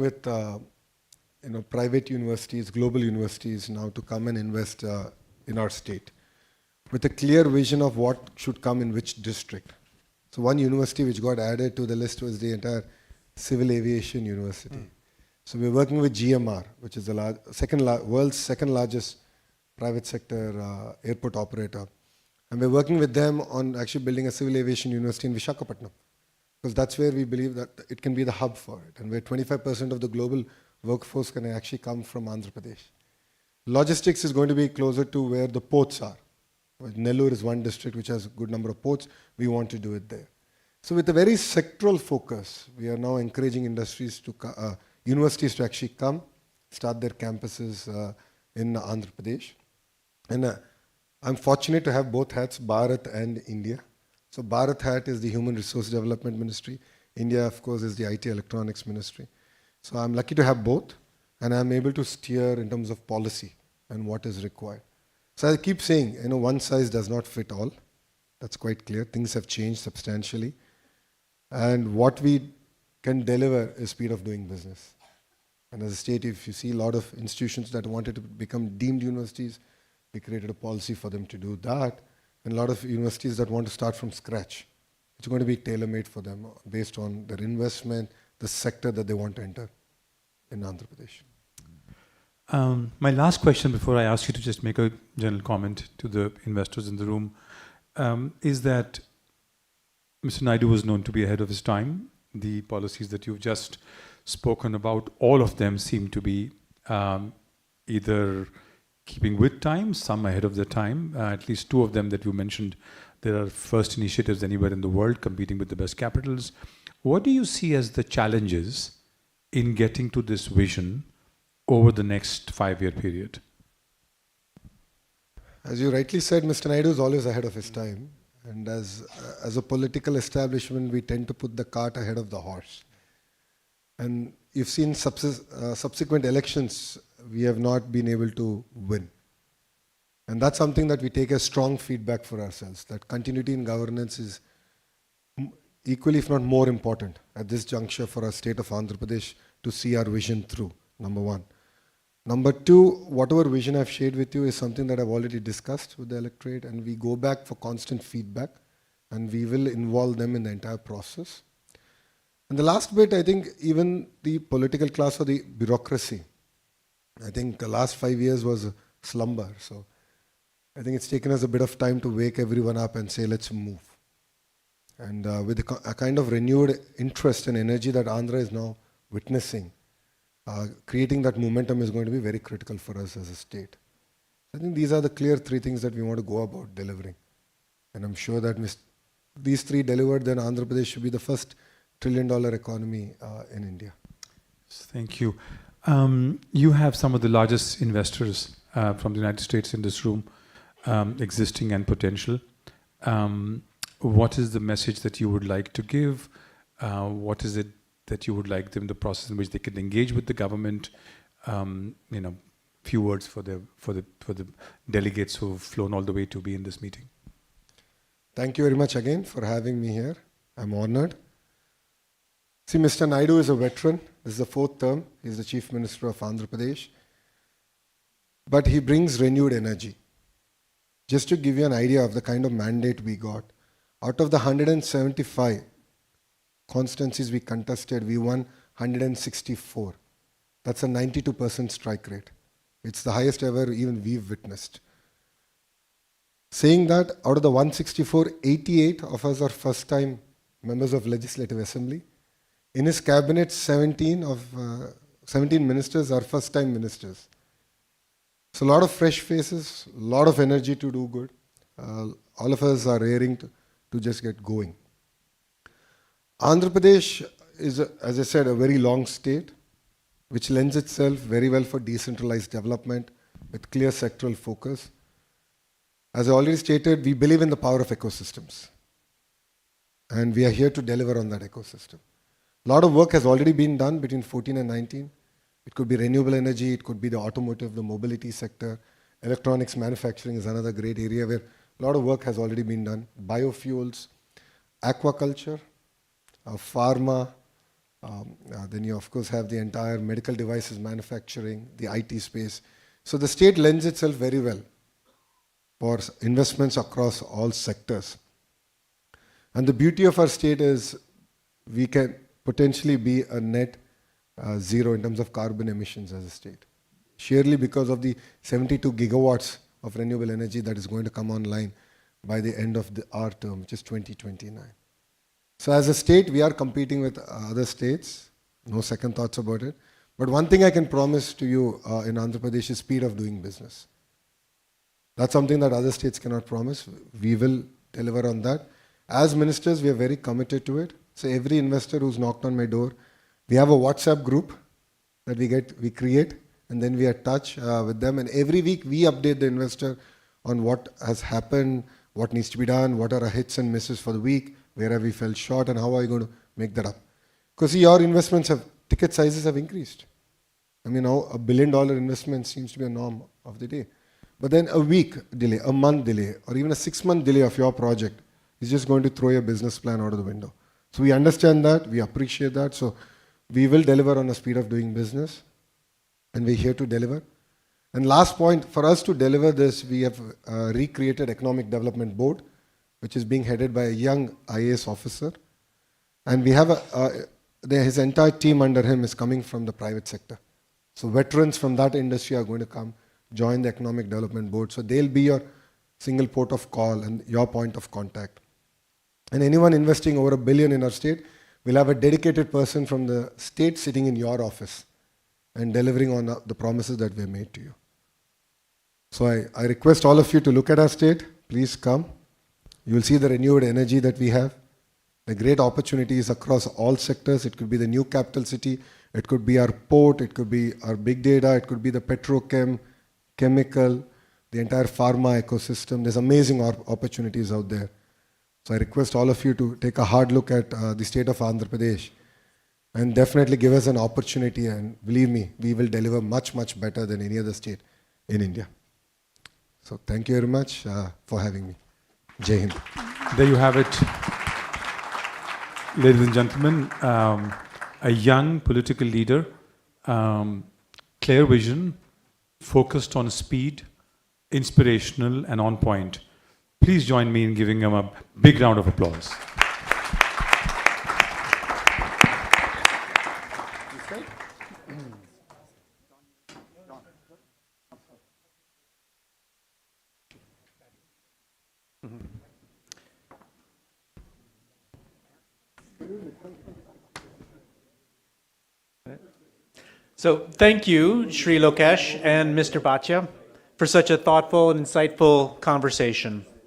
with private universities, global universities now to come and invest in our state with a clear vision of what should come in which district. So one university which got added to the list was the entire Civil Aviation University. So we're working with GMR, which is the world's second largest private sector airport operator. And we're working with them on actually building a civil aviation university in Visakhapatnam, because that's where we believe that it can be the hub for it, and where 25% of the global workforce can actually come from Andhra Pradesh. Logistics is going to be closer to where the ports are. Nellore is one district which has a good number of ports. We want to do it there. So with a very sectoral focus, we are now encouraging universities to actually come, start their campuses in Andhra Pradesh. And I'm fortunate to have both hats, Bharat and India. So Bharat hat is the Human Resource Development Ministry. India, of course, is the IT Electronics Ministry. So I'm lucky to have both, and I'm able to steer in terms of policy and what is required. So I keep saying, one size does not fit all. That's quite clear. Things have changed substantially. And what we can deliver is speed of doing business. And as a state, if you see a lot of institutions that wanted to become deemed universities, we created a policy for them to do that. And a lot of universities that want to start from scratch, it's going to be tailor-made for them based on their investment, the sector that they want to enter in Andhra Pradesh. My last question before I ask you to just make a general comment to the investors in the room is that Mr. Naidu was known to be ahead of his time. The policies that you've just spoken about, all of them seem to be either keeping with time, some ahead of their time. At least two of them that you mentioned, there are first initiatives anywhere in the world competing with the best capitals. What do you see as the challenges in getting to this vision over the next 5-year period? As you rightly said, Mr. Naidu is always ahead of his time. And as a political establishment, we tend to put the cart ahead of the horse. And you've seen subsequent elections, we have not been able to win. And that's something that we take as strong feedback for ourselves, that continuity in governance is equally, if not more important at this juncture for our state of Andhra Pradesh to see our vision through, number one. Number two, whatever vision I've shared with you is something that I've already discussed with the electorate, and we go back for constant feedback, and we will involve them in the entire process. And the last bit, I think even the political class or the bureaucracy, I think the last 5 years was a slumber. So I think it's taken us a bit of time to wake everyone up and say, let's move. And with a kind of renewed interest and energy that Andhra is now witnessing, creating that momentum is going to be very critical for us as a state. I think these are the clear three things that we want to go about delivering. And I'm sure that these three delivered, then Andhra Pradesh should be the first $1 trillion economy in India. Thank you. You have some of the largest investors from the United States in this room, existing and potential. What is the message that you would like to give? What is it that you would like them, the process in which they can engage with the government? Few words for the delegates who've flown all the way to be in this meeting. Thank you very much again for having me here. I'm honored. See, Mr. Naidu is a veteran. This is the 4th term. He's the Chief Minister of Andhra Pradesh. But he brings renewed energy. Just to give you an idea of the kind of mandate we got, out of the 175 constituencies we contested, we won 164. That's a 92% strike rate. It's the highest ever even we've witnessed. Saying that, out of the 164, 88 of us are first-time members of Legislative Assembly. In his cabinet, 17 ministers are first-time ministers. So a lot of fresh faces, a lot of energy to do good. All of us are raring to just get going. Andhra Pradesh is, as I said, a very long state, which lends itself very well for decentralized development with clear sectoral focus. As I already stated, we believe in the power of ecosystems. And we are here to deliver on that ecosystem. A lot of work has already been done between 14 and 19. It could be renewable energy, it could be the automotive, the mobility sector. Electronics manufacturing is another great area where a lot of work has already been done. Biofuels, aquaculture, pharma, Then you, of course, have the entire medical devices manufacturing, the IT space. So the state lends itself very well for investments across all sectors. And the beauty of our state is we can potentially be a net zero in terms of carbon emissions as a state. Sheerly because of the 72 gigawatts of renewable energy that is going to come online by the end of our term, which is 2029. So as a state, we are competing with other states, no second thoughts about it. But one thing I can promise to you in Andhra Pradesh is speed of doing business. That's something that other states cannot promise. We will deliver on that. As ministers, we are very committed to it. So every investor who's knocked on my door, we have a WhatsApp group that we create, and then we are in touch with them. And every week we update the investor on what has happened, what needs to be done, what are our hits and misses for the week, where have we fell short, and how are you going to make that up? Because see, your investments ticket sizes have increased. I mean, now $1 billion investment seems to be a norm of the day. But then a week delay, a month delay, or even a 6-month delay of your project is just going to throw your business plan out of the window. So we understand that, we appreciate that. So we will deliver on the speed of doing business, and we're here to deliver. And last point, for us to deliver this, we have recreated Economic Development Board, which is being headed by a young IAS officer. And we have his entire team under him is coming from the private sector. So veterans from that industry are going to come, join the Economic Development Board. So they'll be your single port of call and your point of contact. And anyone investing over $1 billion in our state will have a dedicated person from the state sitting in your office and delivering on the promises that we have made to you. So I request all of you to look at our state. Please come. You will see the renewed energy that we have, the great opportunities across all sectors. It could be the new capital city. It could be our port. It could be our big data. It could be the petrochem, chemical, the entire pharma ecosystem. There's amazing opportunities out there. So I request all of you to take a hard look at the state of Andhra Pradesh and definitely give us an opportunity, and believe me, we will deliver much, much better than any other state in India. So thank you very much for having me. Jai Hind. There you have it, ladies and gentlemen. A young political leader, clear vision, focused on speed, inspirational and on point. Please join me in giving him a big round of applause. So thank you, Shri Lokesh and Mr. Bhatia, for such a thoughtful and insightful conversation.